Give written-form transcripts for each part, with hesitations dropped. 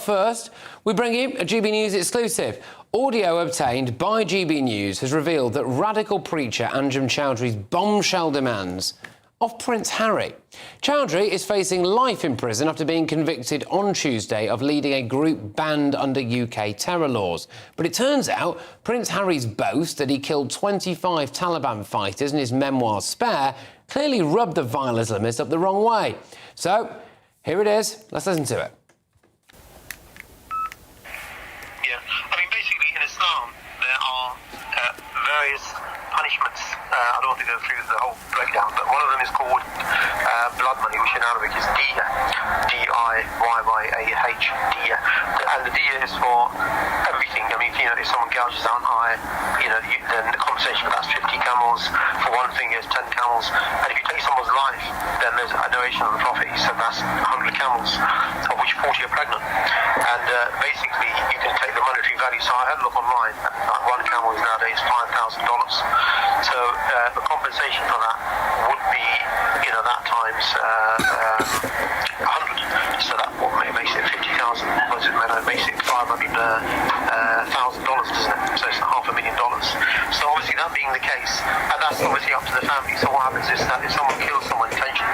First, we bring you a GB News exclusive. Audio obtained by GB News has revealed that radical preacher Anjem Choudhury's bombshell demands of Prince Harry. Choudhury is facing life in prison after being convicted on Tuesday of leading a group banned under UK terror laws. But it turns out Prince Harry's boast that he killed 25 Taliban fighters in his memoir Spare clearly rubbed the vile Islamist up the wrong way. So, here it is. Let's listen to it. There are various punishments. I don't want to go through the whole breakdown, but one of them is called blood money, which in Arabic is diya, D-I-Y-Y-A-H, diya. And the diya is for everything. I mean, if someone gouges out an eye, then the compensation for that's 50 camels. For one finger is 10 camels. And if you take someone's life, then there's a narration of the Prophet. He said that's 100 camels, of which 40 are pregnant. And basically, you can take the monetary value. So I had a look online. One camel is nowadays $5,000. So the compensation for that would be, that times 100. So that makes it 50,000. Makes it $500,000, doesn't it? So it's $500,000. So obviously that being the case, and that's obviously up to the family. So what happens is that if someone kills someone intentionally,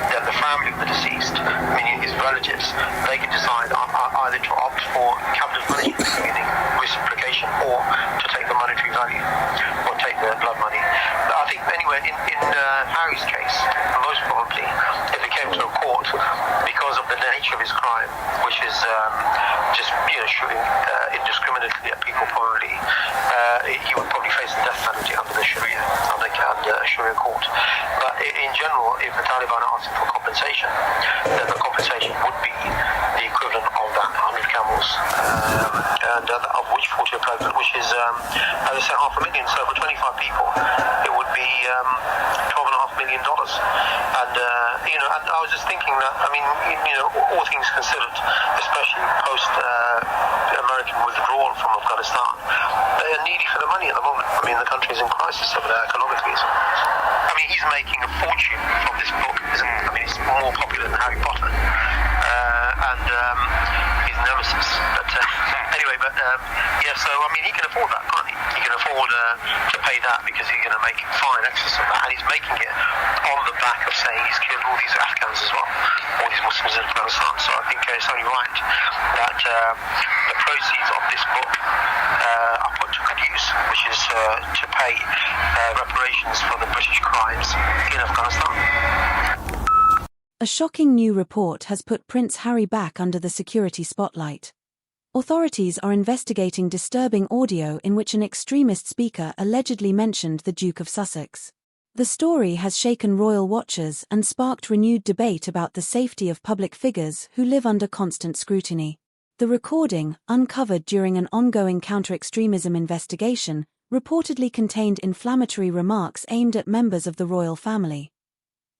then the family of the deceased, meaning his relatives, they can decide either to opt for capital punishment, meaning reciprocation, or to take the monetary value, or take the blood money. But I think anyway, in Harry's case, most probably, if it came to a court, because of the nature of his crime, which is just shooting indiscriminately at people, probably he would probably face the death penalty under the Sharia, under Sharia court. But in general, if the Taliban are asking for compensation, then the compensation would be the equivalent of that 100 camels, and of which 40 are pregnant, which is, as I say, $500,000. So for 25 people, it would be $12.5 million. And I was just thinking that, all things considered, especially post American withdrawal from Afghanistan, they are needy for the money at the moment. The country is in crisis over there economically. He's making a fortune from this book. It's more popular than Harry Potter and his nemesis. But he can afford that, can't he? He can afford to pay that because he's going to make far in excess of that, and he's making it on the back of saying he's killed all these Afghans as well, all these Muslims in Afghanistan. So I think it's only right that the proceeds of this book are put to good use, which is to pay reparations for the British crimes in Afghanistan. A shocking new report has put Prince Harry back under the security spotlight. Authorities are investigating disturbing audio in which an extremist speaker allegedly mentioned the Duke of Sussex. The story has shaken royal watchers and sparked renewed debate about the safety of public figures who live under constant scrutiny. The recording, uncovered during an ongoing counter-extremism investigation, reportedly contained inflammatory remarks aimed at members of the royal family.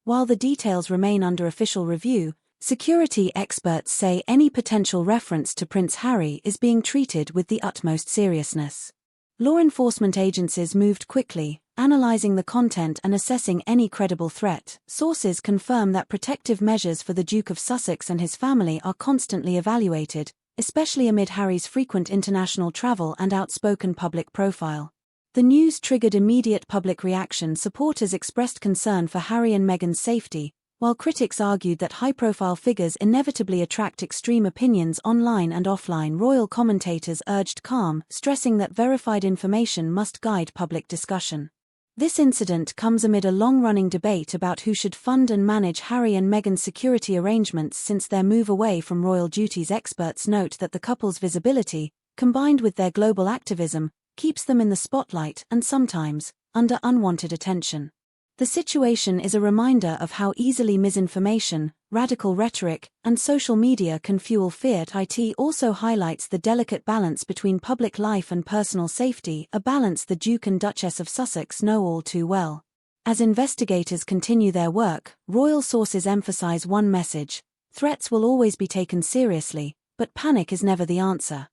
While the details remain under official review, security experts say any potential reference to Prince Harry is being treated with the utmost seriousness. Law enforcement agencies moved quickly, analyzing the content and assessing any credible threat. Sources confirm that protective measures for the Duke of Sussex and his family are constantly evaluated, especially amid Harry's frequent international travel and outspoken public profile. The news triggered immediate public reaction. Supporters expressed concern for Harry and Meghan's safety, while critics argued that high-profile figures inevitably attract extreme opinions online and offline. Royal commentators urged calm, stressing that verified information must guide public discussion. This incident comes amid a long-running debate about who should fund and manage Harry and Meghan's security arrangements since their move away from royal duties. Experts note that the couple's visibility, combined with their global activism, keeps them in the spotlight and sometimes under unwanted attention. The situation is a reminder of how easily misinformation, radical rhetoric, and social media can fuel fear. It also highlights the delicate balance between public life and personal safety, a balance the Duke and Duchess of Sussex know all too well. As investigators continue their work, royal sources emphasize one message: threats will always be taken seriously, but panic is never the answer.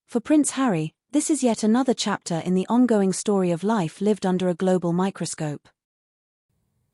For Prince Harry, this is yet another chapter in the ongoing story of life lived under a global microscope.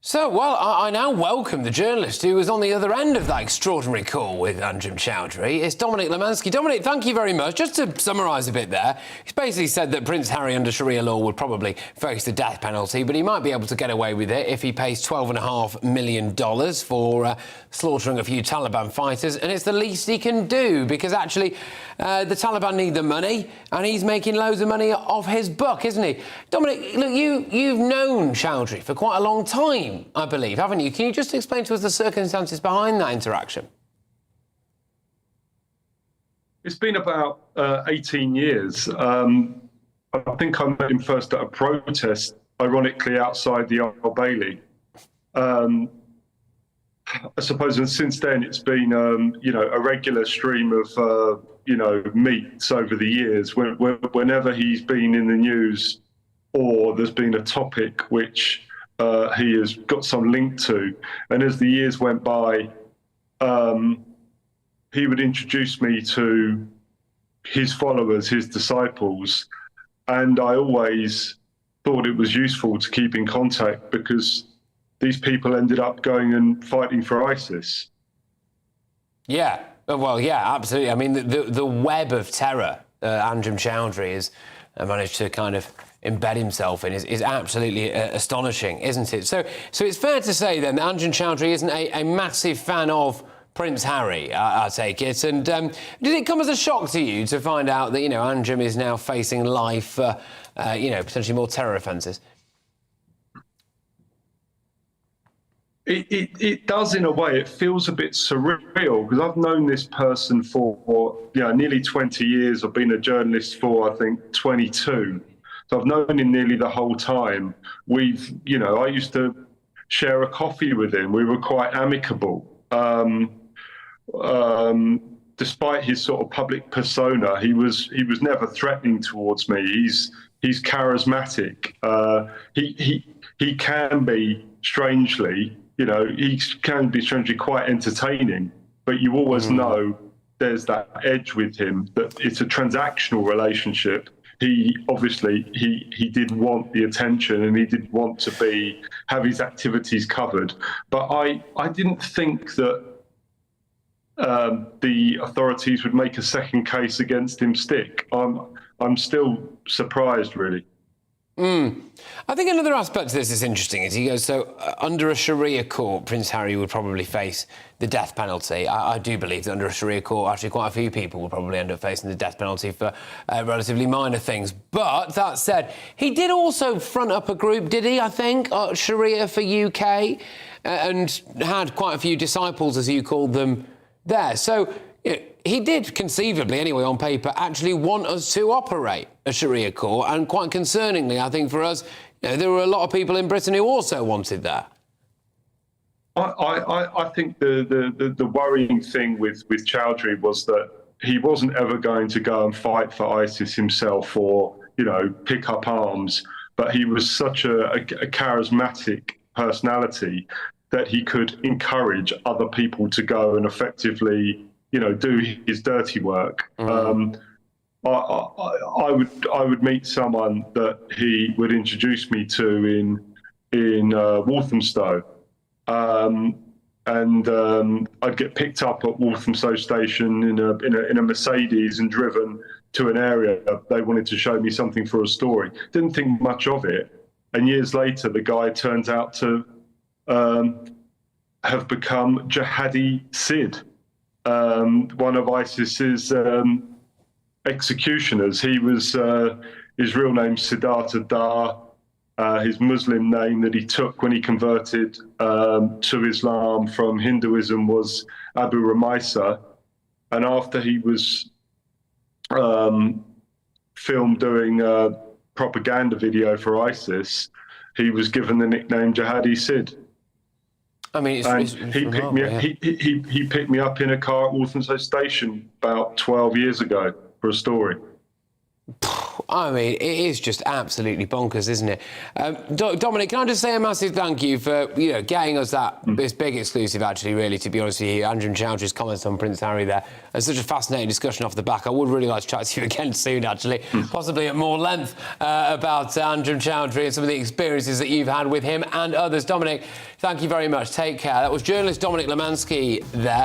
So, well, I now welcome the journalist who was on the other end of that extraordinary call with Anjem Choudhury. It's Dominic Lemansky. Dominic, thank you very much. Just to summarise a bit there, he's basically said that Prince Harry under Sharia law would probably face the death penalty, but he might be able to get away with it if he pays $12.5 million for slaughtering a few Taliban fighters, and it's the least he can do because actually the Taliban need the money and he's making loads of money off his buck, isn't he? Dominic, look, you've known Choudhury for quite a long time, I believe, haven't you? Can you just explain to us the circumstances behind that interaction? It's been about 18 years. I think I met him first at a protest, ironically outside the Old Bailey. I suppose, and since then it's been, a regular stream of, meets over the years. Whenever he's been in the news or there's been a topic which he has got some link to, and as the years went by, he would introduce me to his followers, his disciples, and I always thought it was useful to keep in contact because these people ended up going and fighting for ISIS. Yeah, well, yeah, absolutely. I mean, the web of terror Anjem Choudhury has managed to kind of embed himself in is absolutely astonishing, isn't it? So it's fair to say then that Anjem Choudhury isn't a massive fan of Prince Harry, I take it. And did it come as a shock to you to find out that, Anjem is now facing life for, potentially more terror offences? It does in a way. It feels a bit surreal because I've known this person for nearly 20 years. I've been a journalist for, I think, 22. So I've known him nearly the whole time. I used to share a coffee with him. We were quite amicable. Despite his sort of public persona, he was never threatening towards me. He's charismatic. He can be strangely. He can be strangely quite entertaining, but you always know there's that edge with him, that it's a transactional relationship. He obviously, he did want the attention and he did want to have his activities covered. But I didn't think that the authorities would make a second case against him stick. I'm still surprised, really. I think another aspect to this is interesting is he goes, so under a Sharia court, Prince Harry would probably face the death penalty. I do believe that under a Sharia court, actually quite a few people will probably end up facing the death penalty for relatively minor things. But that said, he did also front up a group, did he, I think, Sharia for UK, and had quite a few disciples, as you called them, there. So he did conceivably, anyway, on paper, actually want us to operate a Sharia court. And quite concerningly, I think for us, there were a lot of people in Britain who also wanted that. I think the worrying thing with Choudhury was that he wasn't ever going to go and fight for ISIS himself or, pick up arms. But he was such a charismatic personality that he could encourage other people to go and effectively do his dirty work. I would meet someone that he would introduce me to in Walthamstow, and I'd get picked up at Walthamstow station in a Mercedes and driven to an area they wanted to show me something for a story. Didn't think much of it, and years later the guy turns out to have become Jihadi Sid. One of ISIS's executioners. He was his real name Siddhartha Dar. His Muslim name that he took when he converted to Islam from Hinduism was Abu Ramaisa. And after he was filmed doing a propaganda video for ISIS, he was given the nickname Jihadi Sid. I mean, he picked me up in a car at Walthamstow station about 12 years ago for a story. I mean, it is just absolutely bonkers, isn't it? Dominic, can I just say a massive thank you for, getting us this big exclusive, actually, really, to be honest with you. Andrew Chowdhury's comments on Prince Harry there. It's such a fascinating discussion off the back. I would really like to chat to you again soon, actually, possibly at more length about Andrew Chowdhury and some of the experiences that you've had with him and others. Dominic, thank you very much. Take care. That was journalist Dominic Lemansky there.